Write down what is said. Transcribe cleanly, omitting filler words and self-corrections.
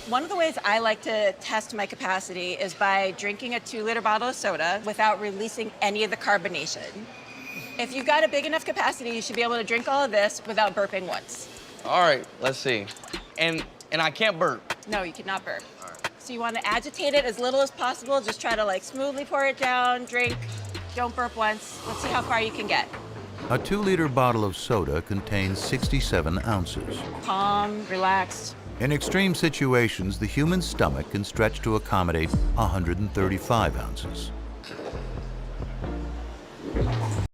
One of the ways I like to test my capacity is by drinking a 2-liter bottle of soda without releasing any of the carbonation. If you've got a big enough capacity, you should be able to drink all of this without burping once. All right, let's see. And I can't burp. No, you cannot burp. So you want to agitate it as little as possible. Just try to like smoothly pour it down, drink, don't burp once. Let's see how far you can get. A 2-liter bottle of soda contains 67 ounces. Calm, relaxed. In extreme situations, the human stomach can stretch to accommodate 135 ounces.